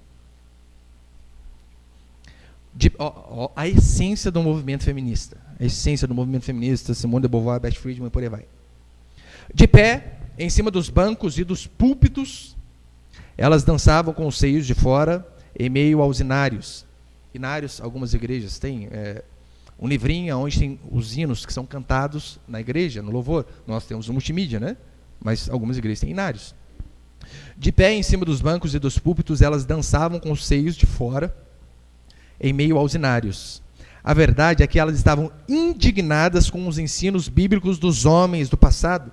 A essência do movimento feminista. A essência do movimento feminista, Simone de Beauvoir, Beth Friedman, e por aí vai. De pé, em cima dos bancos e dos púlpitos, elas dançavam com os seios de fora, em meio aos hinários. Hinários, algumas igrejas têm um livrinho onde tem os hinos que são cantados na igreja, no louvor. Nós temos o multimídia, né? Mas algumas igrejas têm hinários. De pé, em cima dos bancos e dos púlpitos, elas dançavam com os seios de fora, em meio aos hinários. A verdade é que elas estavam indignadas com os ensinos bíblicos dos homens do passado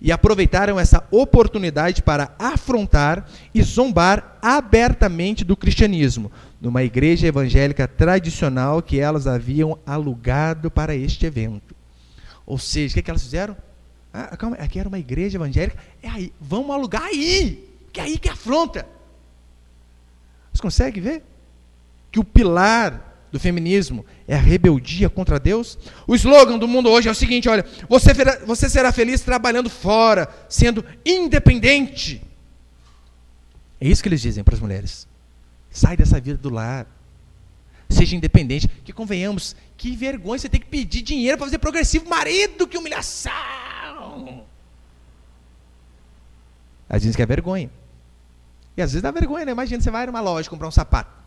e aproveitaram essa oportunidade para afrontar e zombar abertamente do cristianismo, numa igreja evangélica tradicional que elas haviam alugado para este evento. Ou seja, o que elas fizeram? Ah, calma, aqui era uma igreja evangélica, é aí, vamos alugar aí, que é aí que afronta. Você consegue ver? Que o pilar do feminismo é a rebeldia contra Deus. O slogan do mundo hoje é o seguinte, olha, você será feliz trabalhando fora, sendo independente. É isso que eles dizem para as mulheres. Sai dessa vida do lar. Seja independente. Que convenhamos, que vergonha você ter que pedir dinheiro para fazer progressivo. Marido, que humilhação. Elas dizem que é vergonha. E às vezes dá vergonha, né? Imagina, você vai numa loja comprar um sapato.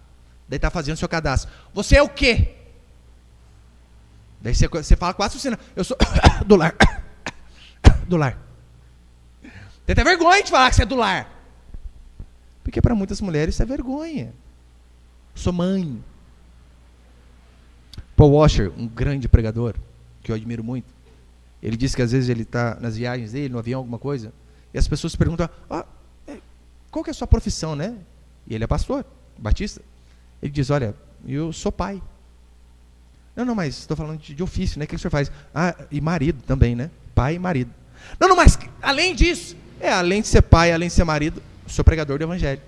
Daí está fazendo o seu cadastro. Você é o quê? Daí você fala quase assim, eu sou do lar. Do lar. Tem até vergonha de falar que você é do lar. Porque para muitas mulheres isso é vergonha. Sou mãe. Paul Washer, um grande pregador, que eu admiro muito, Ele disse que às vezes ele está nas viagens dele, no avião, alguma coisa, e as pessoas perguntam, qual que é a sua profissão, né? E ele é pastor, batista. Ele diz, olha, eu sou pai. Não, mas estou falando de ofício, né? O que o senhor faz? E marido também, né? Pai e marido. Não, mas além disso, além de ser pai, além de ser marido, sou pregador do evangelho.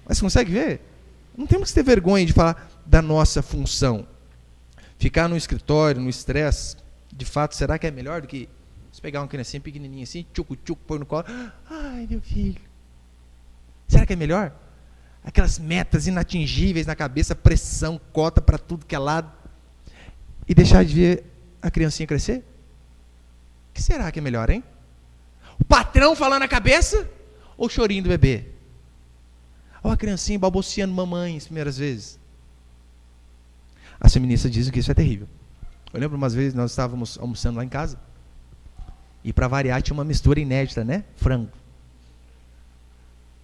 Mas você consegue ver? Não temos que ter vergonha de falar da nossa função. Ficar no escritório, no estresse, de fato, será que é melhor do que você pegar uma criancinha pequenininha assim, tchucu-tchucu, pôr no colo? Ai, meu filho. Será que é melhor? Aquelas metas inatingíveis na cabeça, pressão, cota para tudo que é lado. E deixar de ver a criancinha crescer? O que será que é melhor, hein? O patrão falando na cabeça ou o chorinho do bebê? Ou a criancinha balbuciando mamãe as primeiras vezes? As feministas dizem que isso é terrível. Eu lembro umas vezes, nós estávamos almoçando lá em casa, e para variar tinha uma mistura inédita, né? Frango.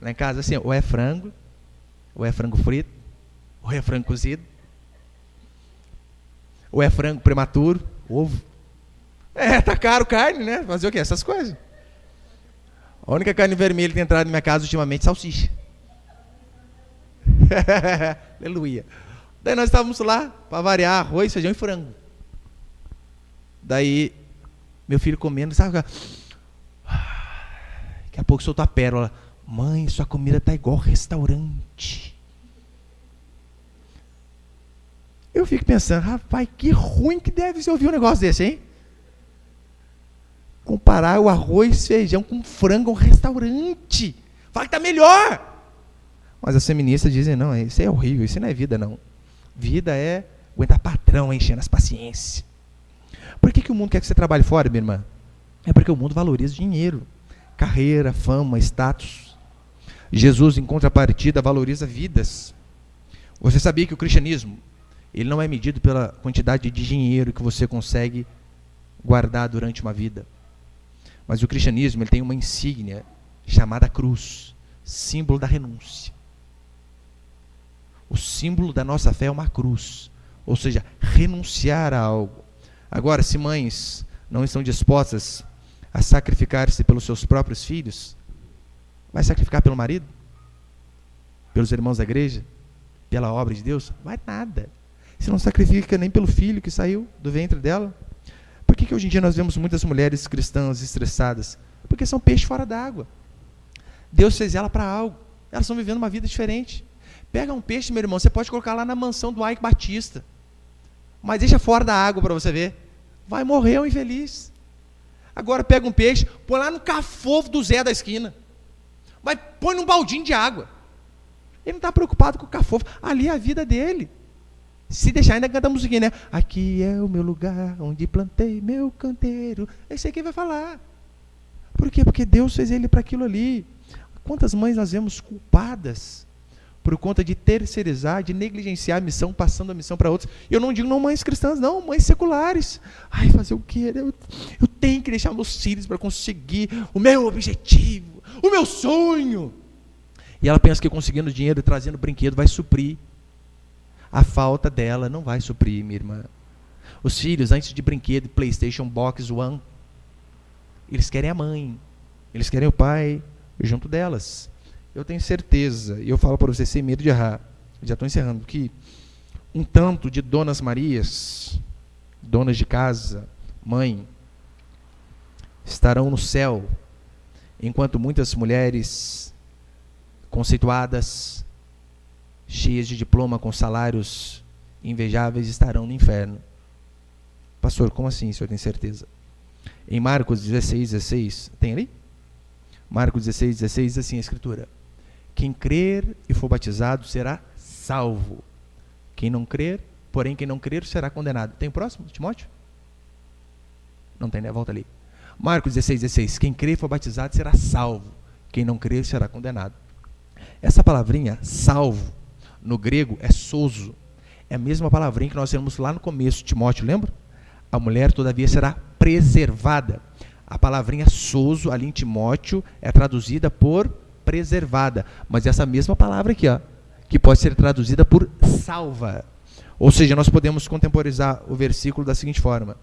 Lá em casa, assim, ou é frango frito, ou é frango cozido, ou é frango prematuro, ovo. Tá caro carne, né? Fazer o quê? Essas coisas. A única carne vermelha que tem entrado na minha casa ultimamente é salsicha. Aleluia. Daí nós estávamos lá, para variar, arroz, feijão e frango. Daí, meu filho comendo, sabe? Daqui a pouco soltou a pérola. Mãe, sua comida está igual restaurante. Eu fico pensando, rapaz, que ruim que deve ser ouvir um negócio desse, hein? Comparar o arroz, feijão com frango, um restaurante. Fala que está melhor. Mas as feministas dizem, não, isso é horrível, isso não é vida, não. Vida é aguentar patrão, enchendo as paciências. Por que o mundo quer que você trabalhe fora, minha irmã? É porque o mundo valoriza dinheiro, carreira, fama, status. Jesus, em contrapartida, valoriza vidas. Você sabia que o cristianismo, ele não é medido pela quantidade de dinheiro que você consegue guardar durante uma vida. Mas o cristianismo, ele tem uma insígnia chamada cruz, símbolo da renúncia. O símbolo da nossa fé é uma cruz, ou seja, renunciar a algo. Agora, se mães não estão dispostas a sacrificar-se pelos seus próprios filhos, vai sacrificar pelo marido? Pelos irmãos da igreja? Pela obra de Deus? Vai nada. Você não sacrifica nem pelo filho que saiu do ventre dela. Por que hoje em dia nós vemos muitas mulheres cristãs estressadas? Porque são peixes fora d'água. Deus fez ela para algo. Elas estão vivendo uma vida diferente. Pega um peixe, meu irmão, você pode colocar lá na mansão do Ike Batista, mas deixa fora da água para você ver. Vai morrer um infeliz. Agora pega um peixe, põe lá no cafofo do Zé da esquina. Mas põe num baldinho de água. Ele não está preocupado com o cafofo. Ali é a vida dele. Se deixar, ainda canta a musiquinha, né? Aqui é o meu lugar, onde plantei meu canteiro. Esse aqui vai falar. Por quê? Porque Deus fez ele para aquilo ali. Quantas mães nós vemos culpadas por conta de terceirizar, de negligenciar a missão, passando a missão para outros. Eu não digo não mães cristãs, não, mães seculares. Ai, fazer o quê? Eu tenho que deixar meus filhos para conseguir o meu objetivo, o meu sonho. E ela pensa que conseguindo dinheiro e trazendo brinquedo vai suprir. A falta dela não vai suprir, minha irmã. Os filhos, antes de brinquedo, PlayStation Box One, eles querem a mãe, eles querem o pai junto delas. Eu tenho certeza, e eu falo para você sem medo de errar, já estou encerrando, que um tanto de donas Marias, donas de casa, mãe, estarão no céu, enquanto muitas mulheres conceituadas, cheias de diploma, com salários invejáveis, estarão no inferno. Pastor, como assim, o senhor tem certeza? Em Marcos 16, tem ali? Marcos 16 diz assim a Escritura: quem crer e for batizado será salvo. Quem não crer será condenado. Tem o próximo, Timóteo? Não tem, né? Volta ali. Marcos 16, quem crer e for batizado será salvo. Quem não crer será condenado. Essa palavrinha, salvo, no grego é sozo. É a mesma palavrinha que nós temos lá no começo, Timóteo, lembra? A mulher, todavia, será preservada. A palavrinha sozo, ali em Timóteo, é traduzida por preservada. Mas essa mesma palavra aqui, ó, que pode ser traduzida por salva. Ou seja, nós podemos contemporizar o versículo da seguinte forma: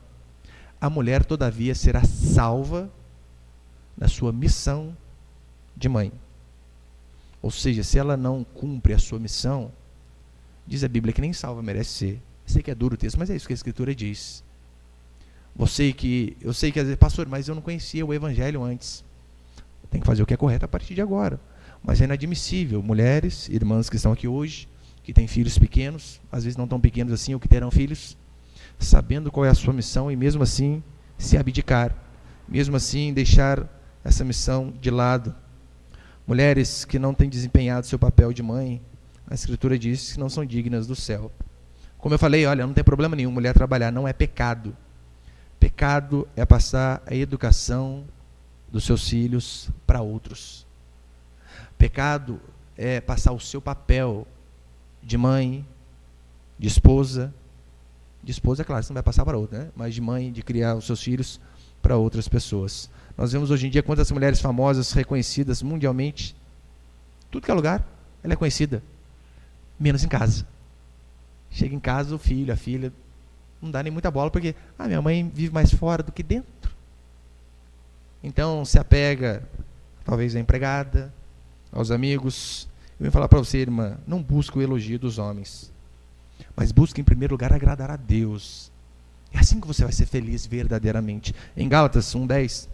a mulher, todavia, será salva na sua missão de mãe. Ou seja, se ela não cumpre a sua missão, diz a Bíblia que nem salva merece ser. Eu sei que é duro o texto, mas é isso que a Escritura diz. Eu sei que às vezes, pastor, mas eu não conhecia o Evangelho antes. Tem que fazer o que é correto a partir de agora. Mas é inadmissível, mulheres, irmãs que estão aqui hoje, que têm filhos pequenos, às vezes não tão pequenos assim, ou que terão filhos, sabendo qual é a sua missão e mesmo assim se abdicar, mesmo assim deixar essa missão de lado. Mulheres que não têm desempenhado seu papel de mãe, a Escritura diz que não são dignas do céu. Como eu falei, olha, não tem problema nenhum mulher trabalhar, não é pecado. Pecado é passar a educação dos seus filhos para outros. Pecado é passar o seu papel de mãe, de esposa. De esposa, é claro, você não vai passar para outra, né? Mas de mãe, de criar os seus filhos para outras pessoas. Nós vemos hoje em dia quantas mulheres famosas, reconhecidas mundialmente, tudo que é lugar, ela é conhecida, menos em casa. Chega em casa, o filho, a filha, não dá nem muita bola, porque minha mãe vive mais fora do que dentro. Então, se apega, talvez, à empregada, aos amigos. Eu vou falar para você, irmã, não busque o elogio dos homens, mas busque em primeiro lugar agradar a Deus. É assim que você vai ser feliz verdadeiramente. Em Gálatas 1:10,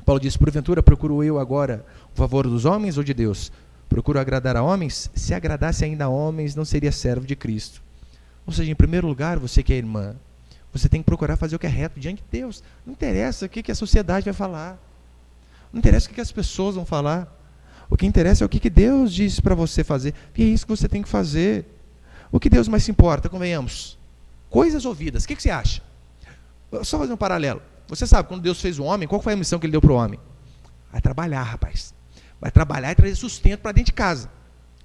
Paulo diz: porventura procuro eu agora o favor dos homens ou de Deus? Procuro agradar a homens? Se agradasse ainda a homens, não seria servo de Cristo. Ou seja, em primeiro lugar, você que é irmã, você tem que procurar fazer o que é reto diante de Deus. Não interessa o que a sociedade vai falar, não interessa o que as pessoas vão falar. O que interessa é o que Deus disse para você fazer, e é isso que você tem que fazer. O que Deus mais se importa, convenhamos? Coisas ouvidas. O que você acha? Só fazer um paralelo. Você sabe, quando Deus fez o homem, qual foi a missão que Ele deu para o homem? Vai trabalhar, rapaz. Vai trabalhar e trazer sustento para dentro de casa.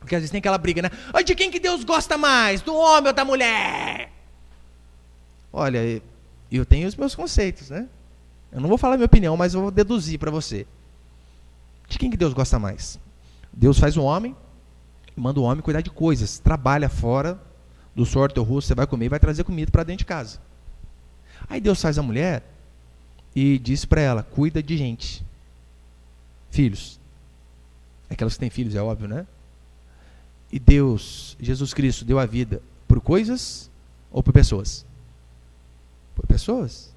Porque às vezes tem aquela briga, né? De quem que Deus gosta mais? Do homem ou da mulher? Olha, eu tenho os meus conceitos, né? Eu não vou falar a minha opinião, mas eu vou deduzir para você. De quem que Deus gosta mais? Deus faz o homem e manda o homem cuidar de coisas. Trabalha fora do suor do teu rosto, você vai comer e vai trazer comida para dentro de casa. Aí Deus faz a mulher e diz para ela: cuida de gente. Filhos. Aquelas que têm filhos, é óbvio, né? E Deus, Jesus Cristo, deu a vida por coisas ou por pessoas? Por pessoas.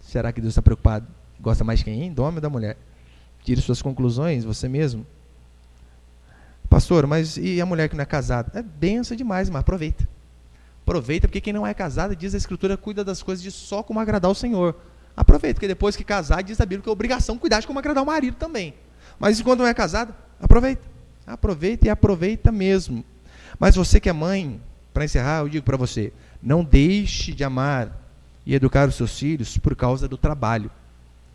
Será que Deus está preocupado? Gosta mais de quem? Do homem ou da mulher? Tire suas conclusões, você mesmo. Pastor, mas e a mulher que não é casada? É benção demais, mas aproveita. Aproveita, porque quem não é casado, diz a Escritura, cuida das coisas de só como agradar o Senhor. Aproveita, porque depois que casar, diz a Bíblia que é obrigação cuidar de como agradar o marido também. Mas enquanto não é casado, aproveita. Aproveita e aproveita mesmo. Mas você que é mãe, para encerrar, eu digo para você, não deixe de amar e educar os seus filhos por causa do trabalho.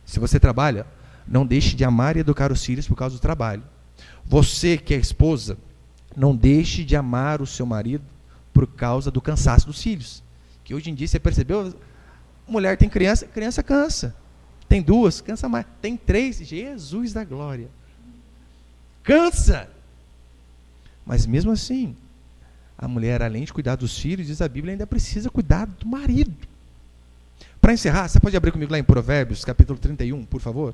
Se você trabalha, não deixe de amar e educar os filhos por causa do trabalho. Você que é esposa, não deixe de amar o seu marido por causa do cansaço dos filhos. Que hoje em dia, você percebeu? Mulher tem criança, criança cansa. Tem duas, cansa mais. Tem três, Jesus da glória. Cansa. Mas mesmo assim, a mulher, além de cuidar dos filhos, diz a Bíblia, ainda precisa cuidar do marido. Para encerrar, você pode abrir comigo lá em Provérbios, capítulo 31, por favor?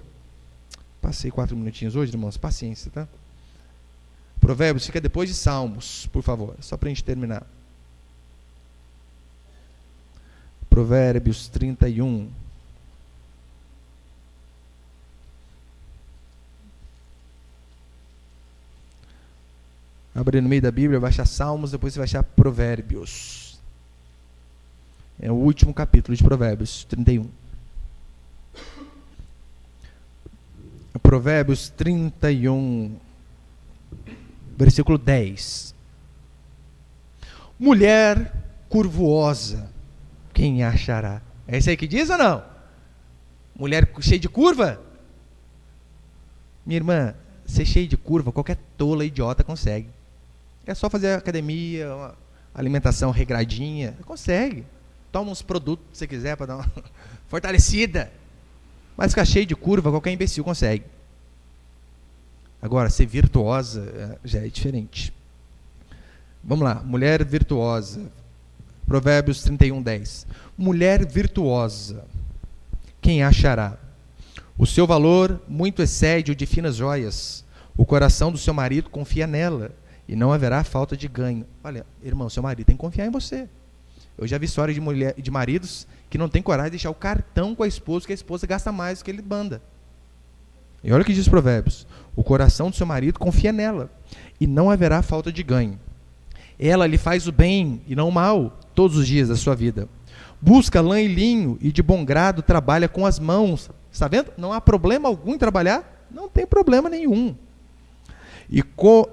Passei 4 minutinhos hoje, irmãos, paciência, tá? Provérbios fica depois de Salmos, por favor, só para a gente terminar. Provérbios 31. Abre no meio da Bíblia, vai achar Salmos, depois você vai achar Provérbios. É o último capítulo de Provérbios 31. Provérbios 31, versículo 10. Mulher curvosa, quem achará? É isso aí que diz ou não? Mulher cheia de curva? Minha irmã, ser cheia de curva, qualquer tola idiota consegue. É só fazer academia, uma alimentação regradinha, consegue. Toma uns produtos se você quiser para dar uma fortalecida. Mas ficar cheio de curva, qualquer imbecil consegue. Agora, ser virtuosa já é diferente. Vamos lá, mulher virtuosa. Provérbios 31:10. Mulher virtuosa, quem a achará? O seu valor muito excede o de finas joias. O coração do seu marido confia nela, e não haverá falta de ganho. Olha, irmão, seu marido tem que confiar em você. Eu já vi história de maridos que não tem coragem de deixar o cartão com a esposa, que a esposa gasta mais do que ele manda. E olha o que diz Provérbios. O coração do seu marido confia nela, e não haverá falta de ganho. Ela lhe faz o bem e não o mal todos os dias da sua vida. Busca lã e linho, e de bom grado trabalha com as mãos. Está vendo? Não há problema algum em trabalhar? Não tem problema nenhum. E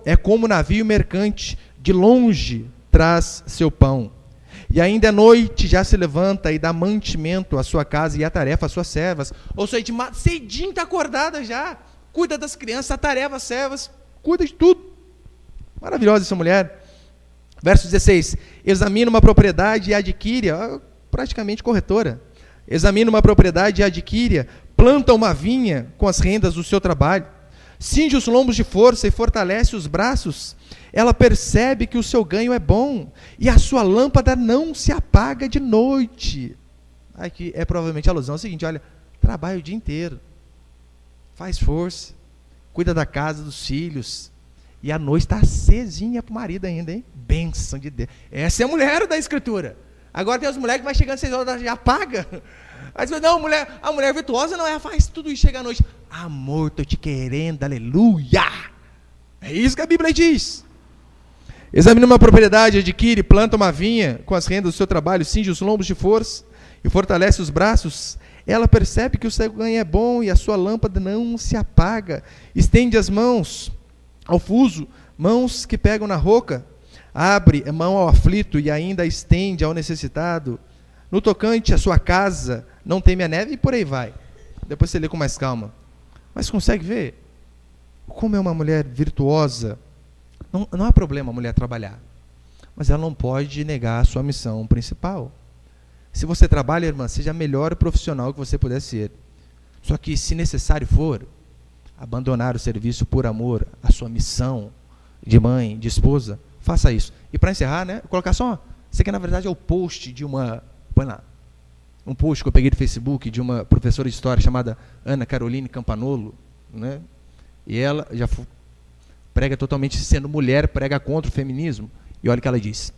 é como navio mercante, de longe traz seu pão. E ainda à noite já se levanta e dá mantimento à sua casa e a tarefa às suas servas. Ou seja, cedinho está acordada já. Cuida das crianças, a tarefa, as servas, cuida de tudo. Maravilhosa essa mulher. Verso 16. Examina uma propriedade e adquire, praticamente corretora. Examina uma propriedade e adquire, planta uma vinha com as rendas do seu trabalho. Cinge os lombos de força e fortalece os braços. Ela percebe que o seu ganho é bom, e a sua lâmpada não se apaga de noite. Aqui é provavelmente a alusão ao seguinte: olha, trabalha o dia inteiro, faz força, cuida da casa, dos filhos, e a noite está acesinha para o marido ainda, hein? Bênção de Deus. Essa é a mulher da Escritura. Agora tem as mulheres que vai chegando às 6 horas, já apaga. Aí você fala, não, a mulher virtuosa não, ela faz tudo isso, chega à noite. Amor, estou te querendo, aleluia. É isso que a Bíblia diz. Examina uma propriedade, adquire, planta uma vinha com as rendas do seu trabalho, cinge os lombos de força e fortalece os braços. Ela percebe que o seu ganho é bom e a sua lâmpada não se apaga. Estende as mãos ao fuso, mãos que pegam na roca. Abre a mão ao aflito e ainda estende ao necessitado. No tocante à sua casa, não teme a neve, e por aí vai. Depois você lê com mais calma. Mas consegue ver como é uma mulher virtuosa? Não há problema a mulher trabalhar, mas ela não pode negar a sua missão principal. Se você trabalha, irmã, seja o melhor profissional que você puder ser. Só que, se necessário for, abandonar o serviço por amor à sua missão de mãe, de esposa, faça isso. E para encerrar, né, colocar só, isso aqui na verdade é o post de uma, põe lá, um post que eu peguei do Facebook de uma professora de história chamada Ana Caroline Campanolo, né, e ela já prega totalmente, sendo mulher, prega contra o feminismo, e olha o que ela diz: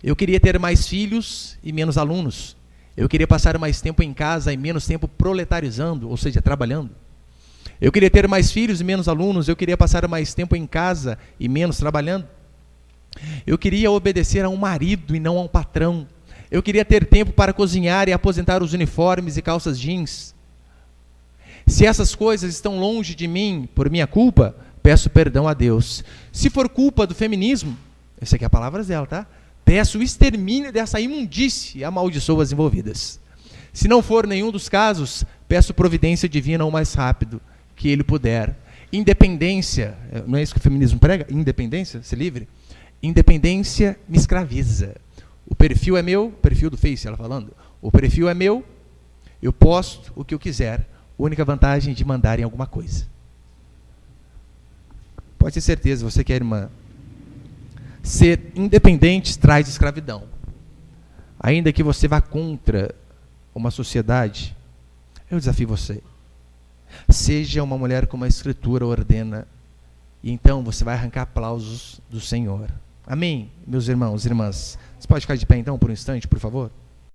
eu queria ter mais filhos e menos alunos, eu queria passar mais tempo em casa e menos tempo proletarizando, ou seja, trabalhando. Eu queria ter mais filhos e menos alunos, eu queria passar mais tempo em casa e menos trabalhando. Eu queria obedecer a um marido e não a um patrão. Eu queria ter tempo para cozinhar e aposentar os uniformes e calças jeans. Se essas coisas estão longe de mim por minha culpa, peço perdão a Deus. Se for culpa do feminismo, essa aqui é a palavra dela, tá? Peço o extermínio dessa imundície e amaldiçoo as envolvidas. Se não for nenhum dos casos, peço providência divina o mais rápido que ele puder. Independência, não é isso que o feminismo prega? Independência, ser livre? Independência me escraviza. O perfil é meu, perfil do Face, ela falando. O perfil é meu, eu posto o que eu quiser. Única vantagem de mandarem alguma coisa. Pode ter certeza, você que é irmã, ser independente traz escravidão. Ainda que você vá contra uma sociedade, eu desafio você. Seja uma mulher como a Escritura ordena, e então você vai arrancar aplausos do Senhor. Amém, meus irmãos e irmãs? Você pode ficar de pé então por um instante, por favor?